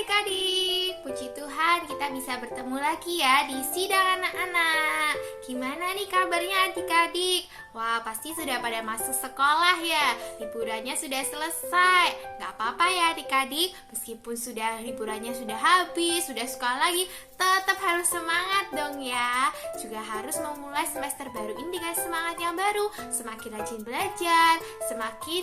adik-adik, puji Tuhan kita bisa bertemu lagi ya di Sidang Anak-anak. Gimana nih kabarnya adik-adik? Wah, pasti sudah pada masuk sekolah ya. Liburannya sudah selesai. Gak apa-apa ya adik-adik, meskipun liburannya sudah habis, sudah sekolah lagi, tetap harus semangat dong ya. Juga harus memulai semester baru ini dengan semangat yang baru. Semakin rajin belajar,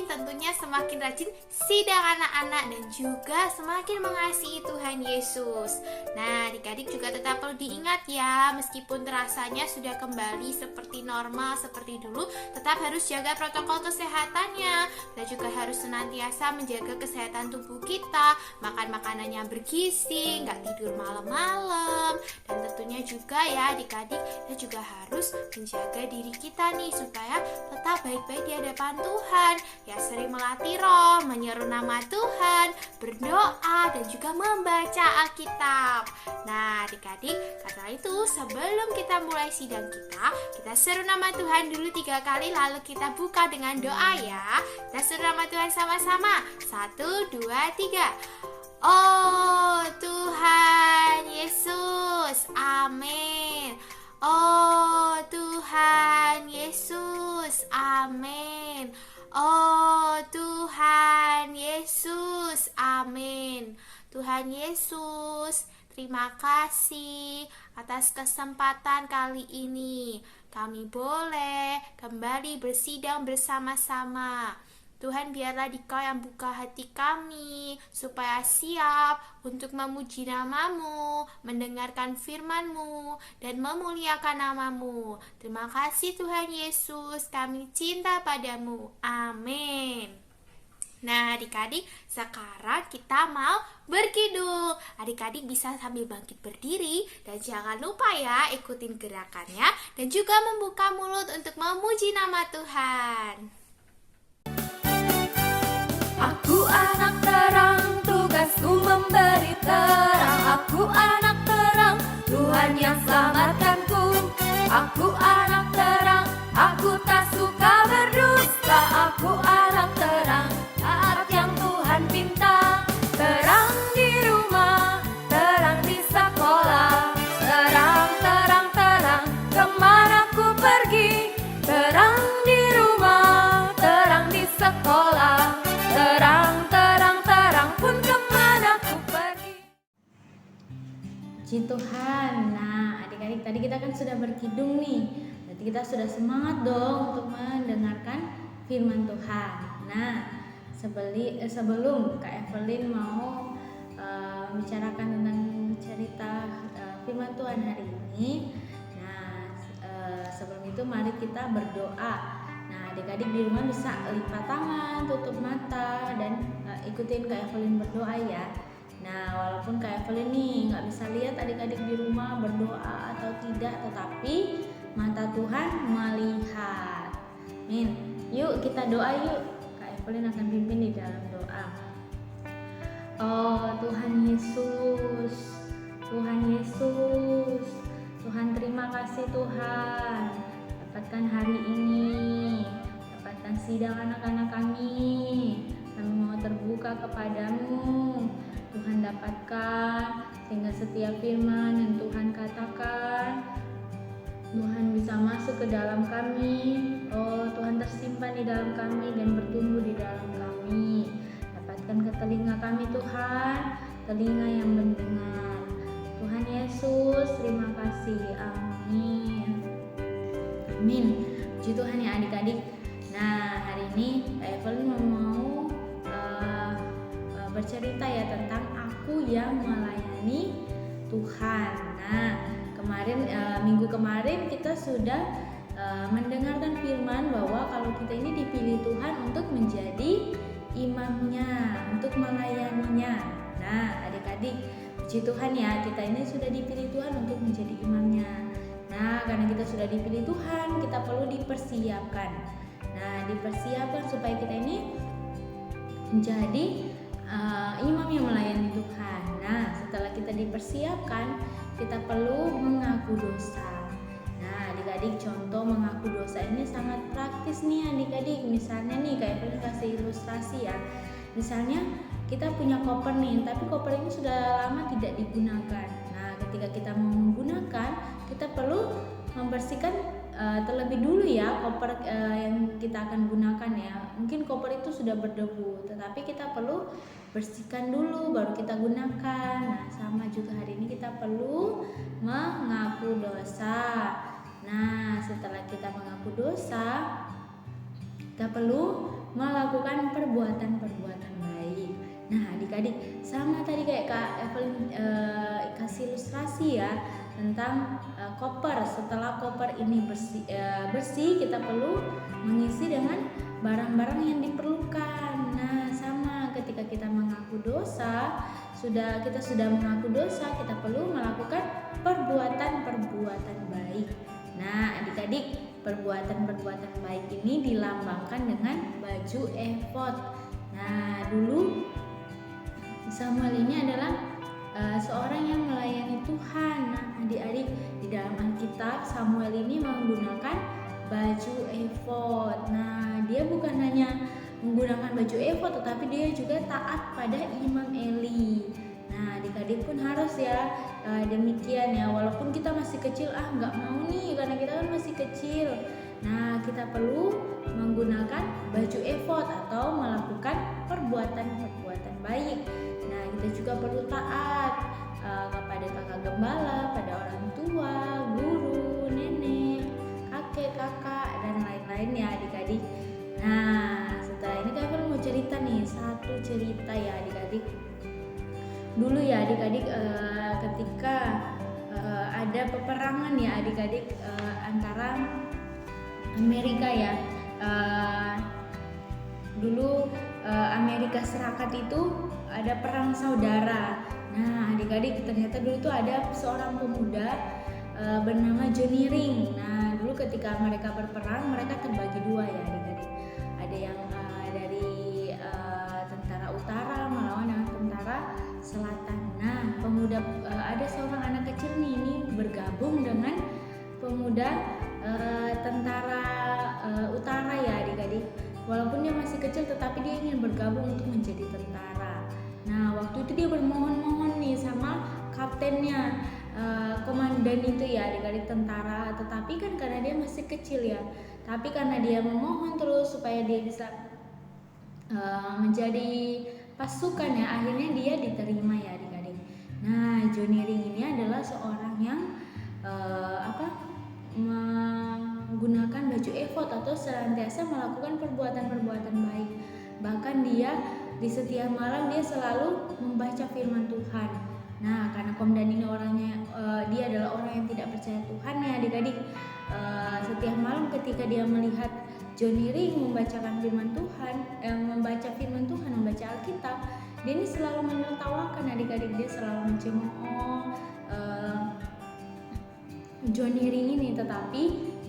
tentunya semakin rajin sidang anak-anak, dan juga semakin mengasihi Tuhan Yesus. Nah, adik-adik juga tetap perlu diingat ya, meskipun rasanya sudah kembali seperti normal seperti dulu, tetap harus jaga protokol kesehatannya. Kita juga harus senantiasa menjaga kesehatan tubuh kita, makan makanan yang bergizi, nggak tidur malam-malam, dan tentunya juga ya adik-adik, kita juga harus menjaga diri kita nih supaya tetap baik-baik di hadapan Tuhan. Ya, sering melatih roh, menyeru nama Tuhan, berdoa, dan juga membaca Alkitab. Nah adik-adik, karena itu sebelum kita mulai sidang kita seru nama Tuhan dulu 3 kali, lalu kita buka dengan doa ya. Kita seru nama Tuhan sama-sama. 1, 2, 3. Oh Tuhan Yesus, amin. Oh Tuhan Yesus, amin. Oh Tuhan Yesus, amin. Tuhan Yesus, terima kasih atas kesempatan kali ini. Kami boleh kembali bersidang bersama-sama. Tuhan, biarlah Dikau yang buka hati kami supaya siap untuk memuji nama-Mu, mendengarkan firman-Mu, dan memuliakan nama-Mu. Terima kasih Tuhan Yesus, kami cinta padamu. Amin. Nah adik-adik, sekarang kita mau berkidung. Adik-adik bisa sambil bangkit berdiri, dan jangan lupa ya ikutin gerakannya, dan juga membuka mulut untuk memuji nama Tuhan. Aku anak terang, tugasku memberi terang. Aku anak terang, Tuhan yang selamatkanku. Aku anak terang, aku tak suka berdusta. Aku anak terang, taat yang Tuhan pinta. Terang di rumah, terang di sekolah. Terang, terang, terang, kemana ku pergi. Terang di rumah, terang di sekolah. Terang, terang, terang pun kemana ku pergi. Puji Tuhan. Nah adik-adik, tadi kita kan sudah berkidung nih. Berarti kita sudah semangat dong untuk mendengarkan firman Tuhan. Nah sebelum Kak Evelyn mau membicarakan tentang cerita firman Tuhan hari ini, nah sebelum itu mari kita berdoa. Nah adik-adik di rumah bisa lipat tangan, tutup mata, dan ikutin Kak Evelyn berdoa ya. Nah walaupun Kak Evelyn nih nggak bisa lihat adik-adik di rumah berdoa atau tidak, tetapi mata Tuhan melihat. Amin. Yuk kita doa yuk. Kak Evelyn akan pimpin di dalam doa. Oh Tuhan Yesus, Tuhan Yesus, Tuhan terima kasih Tuhan, dapatkan hari ini, dapatkan sidang anak-anak kami mau terbuka kepadamu. Tuhan dapatkan sehingga setiap firman yang Tuhan katakan, Tuhan bisa masuk ke dalam kami. Oh Tuhan tersimpan di dalam kami dan bertumbuh di dalam kami. Dapatkan ke telinga kami Tuhan, telinga yang mendengar. Tuhan Yesus, terima kasih. Amin. Amin. Puji Tuhan ya adik-adik. Nah hari ini Kak Evelyn mau bercerita ya tentang aku yang melayani Tuhan. Nah minggu kemarin kita sudah mendengarkan firman bahwa kalau kita ini dipilih Tuhan untuk menjadi imamnya, untuk melayaninya. Nah adik-adik, puji Tuhan ya, kita ini sudah dipilih Tuhan untuk menjadi imamnya. Nah karena kita sudah dipilih Tuhan, kita perlu dipersiapkan. Nah dipersiapkan supaya kita ini menjadi imam yang melayani Tuhan. Nah setelah kita dipersiapkan, kita perlu mengaku dosa. Nah adik-adik, contoh mengaku dosa ini sangat praktis nih adik-adik. Misalnya nih kayak Evelyn kasih ilustrasi ya. Misalnya kita punya koper nih, tapi koper ini sudah lama tidak digunakan. Nah, ketika kita mau menggunakan, kita perlu membersihkan terlebih dulu ya koper yang kita akan gunakan ya. Mungkin koper itu sudah berdebu, tetapi kita perlu bersihkan dulu baru kita gunakan. Nah, sama juga hari ini kita perlu mengaku dosa. Nah, setelah kita mengaku dosa, kita perlu melakukan perbuatan-perbuatan baik. Nah, adik-adik, sama tadi kayak Kak Evelyn kasih ilustrasi ya tentang koper. Setelah koper ini bersih, kita perlu mengisi dengan barang-barang yang diperlukan. Nah, sama ketika kita mengaku dosa, kita sudah mengaku dosa, kita perlu melakukan perbuatan-perbuatan baik. Nah, adik-adik, perbuatan-perbuatan baik ini dilambangkan dengan baju efod. Nah, dulu Samuel ini adalah seorang yang melayani Tuhan. Nah, adik-adik, di dalam Alkitab Samuel ini menggunakan baju efod. Nah, dia bukan hanya menggunakan baju efod, tetapi dia juga taat pada Imam Eli. Nah, adik-adik pun harus ya demikian ya. Walaupun kita masih kecil, nggak mau nih karena kita kan masih kecil. Nah, kita perlu menggunakan baju efod atau melakukan perbuatan-perbuatan baik. Nah, kita juga perlu taat kepada kakak gembala, pada orang tua, guru, nenek, kakek, kakak, dan lain-lain ya adik-adik. Nah, setelah ini kalian mau cerita nih, satu cerita ya adik-adik. Dulu ya adik-adik ketika ada peperangan ya adik-adik antara Amerika ya. Dulu Amerika Serikat itu ada perang saudara. Nah, adik-adik, ternyata dulu itu ada seorang pemuda bernama Johnny Ring. Nah, dulu ketika mereka berperang, mereka terbagi dua ya adik-adik. Ada yang dari tentara utara melawan dengan tentara selatan. Nah, ada seorang anak kecil nih, ini bergabung dengan pemuda tentara utara ya adik-adik. Walaupun dia masih kecil, tetapi dia ingin bergabung untuk menjadi tentara. Nah, waktu itu dia bermohon-mohon nih sama kaptennya, komandan itu ya adik-adik tentara. Tetapi kan karena dia masih kecil ya, tapi karena dia memohon terus supaya dia bisa menjadi pasukan ya, akhirnya dia diterima ya adik-adik. Nah, Johnny Ring ini adalah seorang yang menggunakan baju efod atau senantiasa melakukan perbuatan-perbuatan baik. Bahkan dia di setiap malam dia selalu membaca firman Tuhan. Nah, karena komandan ini dia adalah orang yang tidak percaya Tuhan ya adik-adik. Setiap malam ketika dia melihat Johnny Ring membaca firman Tuhan, membaca Alkitab, dia ini selalu menertawakan adik-adik. Dia selalu mencemooh Johnny Ring ini, tetapi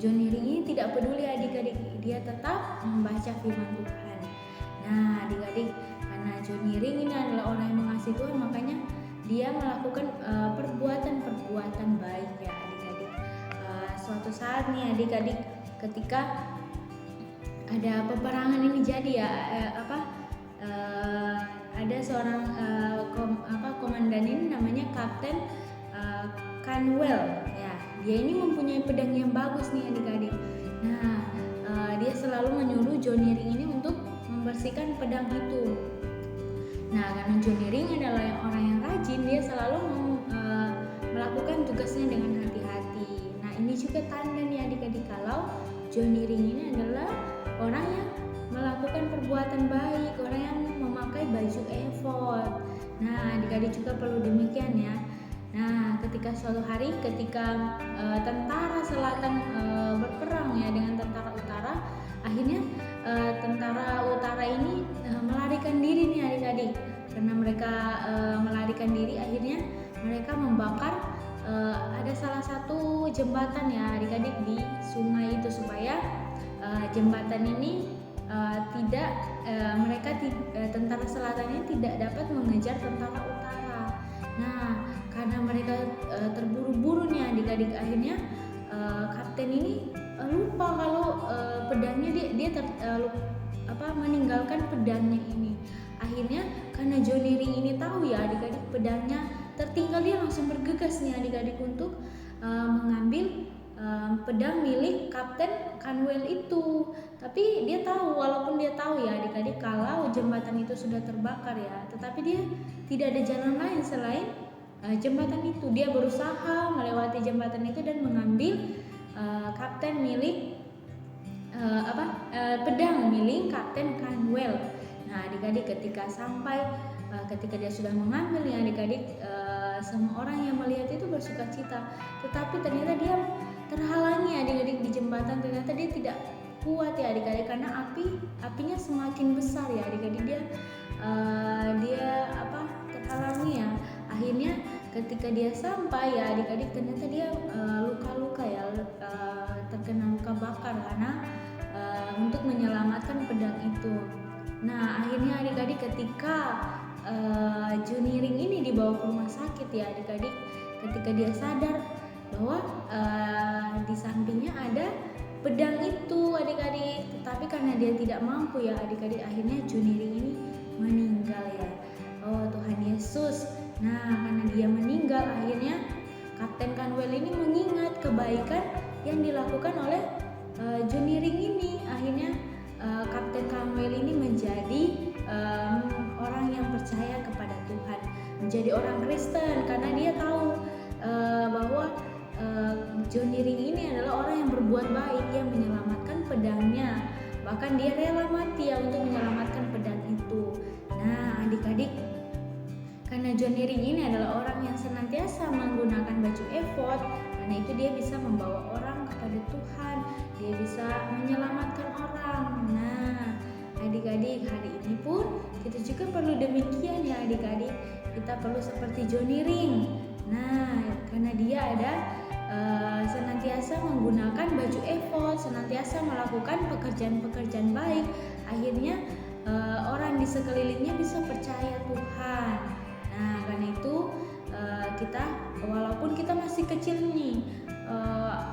Johnny Ring ini tidak peduli adik-adik, dia tetap membaca firman Tuhan. Nah adik-adik, karena Johnny Ring ini adalah orang yang mengasihi Tuhan, makanya dia melakukan perbuatan-perbuatan baik ya adik-adik. Suatu saat nih adik-adik, ketika ada peperangan ini jadi ya ada seorang komandan ini namanya Kapten Canwell ya. Dia ini mempunyai pedang yang bagus nih adik-adik. Nah, dia selalu menyuruh Johnny Ring ini untuk membersihkan pedang itu. Nah, karena Johnny Ring adalah orang yang rajin, dia selalu melakukan tugasnya dengan hati-hati. Nah, ini juga tanda nih adik-adik kalau Johnny Ring ini adalah orang yang melakukan perbuatan baik, orang yang memakai baju efod. Nah, adik-adik juga perlu demikian ya. Nah, ketika suatu hari ketika tentara selatan berperang ya dengan tentara utara, akhirnya tentara utara ini melarikan diri nih adik-adik. Karena mereka melarikan diri, akhirnya mereka membakar ada salah satu jembatan ya adik-adik di sungai itu, supaya jembatan ini tentara selatan ini tidak dapat mengejar tentara utara. Nah, karena mereka terburu-buru nih adik-adik, akhirnya kapten ini lupa kalau pedangnya dia meninggalkan pedangnya ini. Akhirnya karena Johnny Ring ini tahu ya adik-adik pedangnya tertinggal, dia langsung bergegas nih adik-adik untuk mengambil pedang milik Kapten Canwell itu. Tapi dia tahu, walaupun dia tahu ya adik-adik kalau jembatan itu sudah terbakar ya, tetapi dia tidak ada jalan lain selain jembatan itu. Dia berusaha melewati jembatan itu dan mengambil kapten milik pedang milik Kapten Canwell. Nah adik-adik ketika dia sudah mengambil ya adik-adik, semua orang yang melihat itu bersukacita, tetapi ternyata dia terhalangi adik-adik di jembatan. Ternyata dia tidak kuat ya adik-adik karena apinya semakin besar ya adik-adik, dia terhalangi ya. Akhirnya ketika dia sampai ya adik-adik, ternyata dia luka-luka ya, terkena luka bakar karena untuk menyelamatkan pedang itu. Nah akhirnya adik-adik ketika Johnny Ring ini dibawa ke rumah sakit ya adik-adik, ketika dia sadar bahwa di sampingnya ada pedang itu adik-adik, tetapi karena dia tidak mampu ya adik-adik, akhirnya Johnny Ring ini meninggal ya. Oh Tuhan Yesus. Nah karena dia meninggal, akhirnya Kapten Canwell ini mengingat kebaikan yang dilakukan oleh Johnny Ring ini. Akhirnya Kapten Canwell ini menjadi orang yang percaya kepada Tuhan, menjadi orang Kristen karena dia tahu bahwa Johnny Ring ini adalah orang yang berbuat baik, yang menyelamatkan pedangnya, bahkan dia rela mati ya untuk menyelamatkan pedang itu. Nah adik-adik, karena Johnny Ring ini adalah orang yang senantiasa menggunakan baju efod, karena itu dia bisa membawa orang kepada Tuhan, dia bisa menyelamatkan orang. Nah adik-adik, hari ini pun kita juga perlu demikian ya adik-adik, kita perlu seperti Johnny Ring. Nah karena dia ada senantiasa menggunakan baju efod, senantiasa melakukan pekerjaan-pekerjaan baik, akhirnya orang di sekelilingnya bisa percaya Tuhan. Nah karena itu kita, walaupun kita masih kecil nih,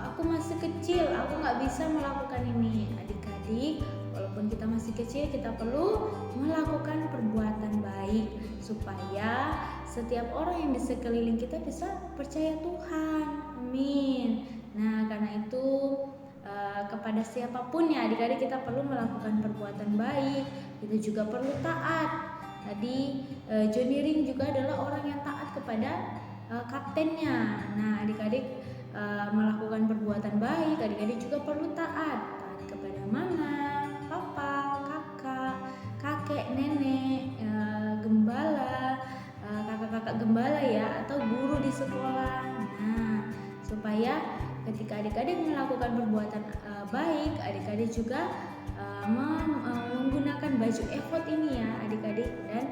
aku masih kecil, aku nggak bisa melakukan ini. Adik-adik, walaupun kita masih kecil, kita perlu melakukan perbuatan baik supaya setiap orang yang di sekeliling kita bisa percaya Tuhan. Amin. Nah karena itu kepada siapapun ya adik-adik, kita perlu melakukan perbuatan baik, kita juga perlu taat. Tadi Johnny Ring juga adalah orang yang taat kepada kaptennya. Nah adik-adik, melakukan perbuatan baik, adik-adik juga perlu taat kepada mama, papa, kakak, kakek, nenek, gembala, kakak-kakak gembala ya, atau guru di sekolah. Nah supaya ketika adik-adik melakukan perbuatan baik, adik-adik juga menggunakan baju efod ini ya adik-adik, dan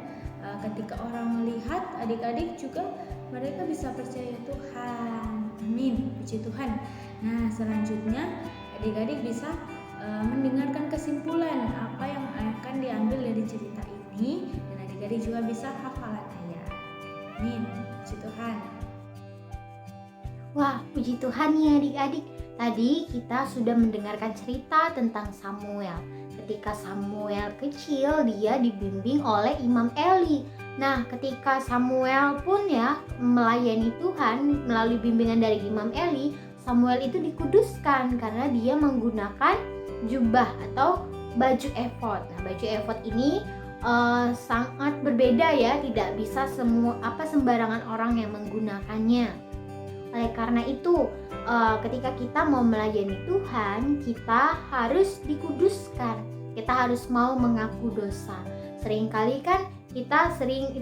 ketika orang melihat adik-adik juga mereka bisa percaya Tuhan. Amin, puji Tuhan. Nah selanjutnya adik-adik bisa mendengarkan kesimpulan apa yang akan diambil dari cerita ini, dan adik-adik juga bisa hafalan ayat. Amin, puji Tuhan. Wah, puji Tuhan ya adik-adik. Tadi kita sudah mendengarkan cerita tentang Samuel. Ketika Samuel kecil, dia dibimbing oleh Imam Eli. Nah, ketika Samuel pun ya melayani Tuhan melalui bimbingan dari Imam Eli, Samuel itu dikuduskan karena dia menggunakan jubah atau baju efod. Nah, baju efod ini sangat berbeda ya, tidak bisa sembarangan orang yang menggunakannya. Oleh karena itu, ketika kita mau melayani Tuhan, kita harus dikuduskan. Kita harus mau mengaku dosa. Seringkali kan kita sering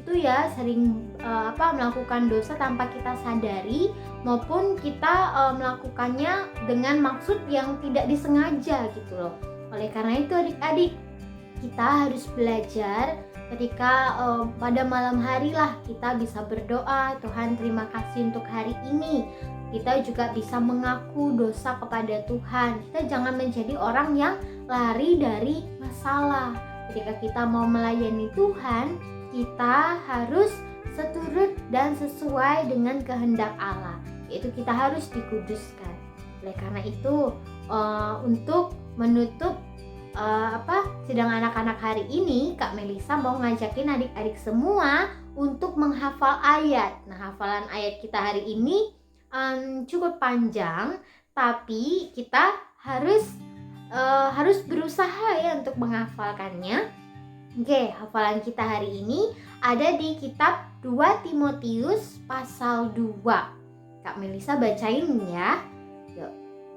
melakukan dosa tanpa kita sadari, maupun kita melakukannya dengan maksud yang tidak disengaja gitu loh. Oleh karena itu adik-adik, kita harus belajar ketika pada malam hari lah kita bisa berdoa, Tuhan terima kasih untuk hari ini. Kita juga bisa mengaku dosa kepada Tuhan. Kita jangan menjadi orang yang lari dari masalah. Ketika kita mau melayani Tuhan, kita harus seturut dan sesuai dengan kehendak Allah, yaitu kita harus dikuduskan. Oleh karena itu, untuk menutup sidang anak-anak hari ini, Kak Melisa mau ngajakin adik-adik semua untuk menghafal ayat. Nah, hafalan ayat kita hari ini cukup panjang, tapi kita harus berusaha ya untuk menghafalkannya. Oke, hafalan kita hari ini ada di kitab 2 Timotius pasal 2. Kak Melisa bacain ya. Yuk.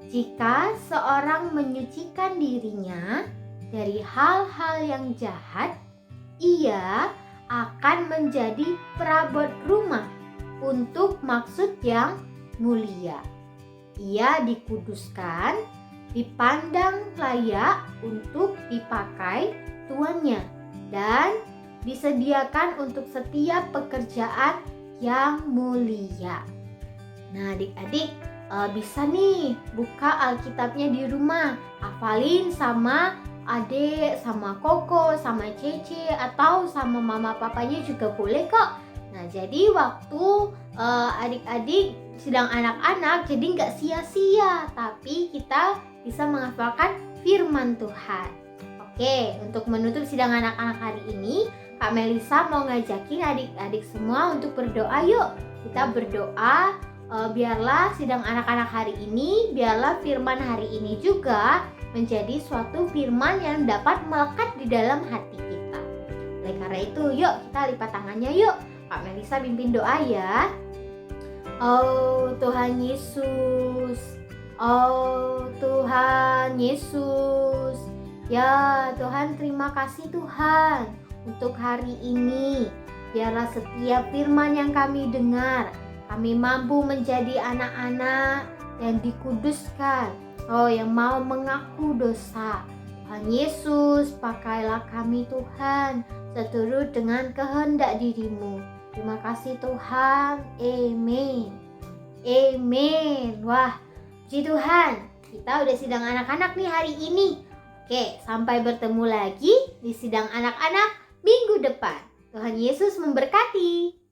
Jika seorang menyucikan dirinya dari hal-hal yang jahat, ia akan menjadi perabot rumah untuk maksud yang mulia. Ia dikuduskan, dipandang layak untuk dipakai tuannya, dan disediakan untuk setiap pekerjaan yang mulia. Nah, adik-adik bisa nih buka Alkitabnya di rumah, hafalin sama adik, sama Koko, sama Cece, atau sama mama papanya juga boleh kok. Nah, jadi waktu adik-adik sidang anak-anak jadi nggak sia-sia, tapi kita bisa menghafalkan firman Tuhan. Oke, untuk menutup sidang anak-anak hari ini, Kak Melisa mau ngajakin adik-adik semua untuk berdoa. Yuk, kita berdoa. Biarlah sidang anak-anak hari ini, biarlah firman hari ini juga menjadi suatu firman yang dapat melekat di dalam hati kita. Oleh karena itu, yuk kita lipat tangannya yuk. Kak Melisa pimpin doa ya. Oh Tuhan Yesus, oh Tuhan Yesus. Ya Tuhan, terima kasih Tuhan untuk hari ini. Biarlah setiap firman yang kami dengar, kami mampu menjadi anak-anak yang dikuduskan, yang mau mengaku dosa. Tuhan Yesus, pakailah kami Tuhan, seturut dengan kehendak diri-Mu. Terima kasih Tuhan. Amin. Amin. Wah, puji Tuhan, kita udah sidang anak-anak nih hari ini. Oke, sampai bertemu lagi di sidang anak-anak minggu depan. Tuhan Yesus memberkati.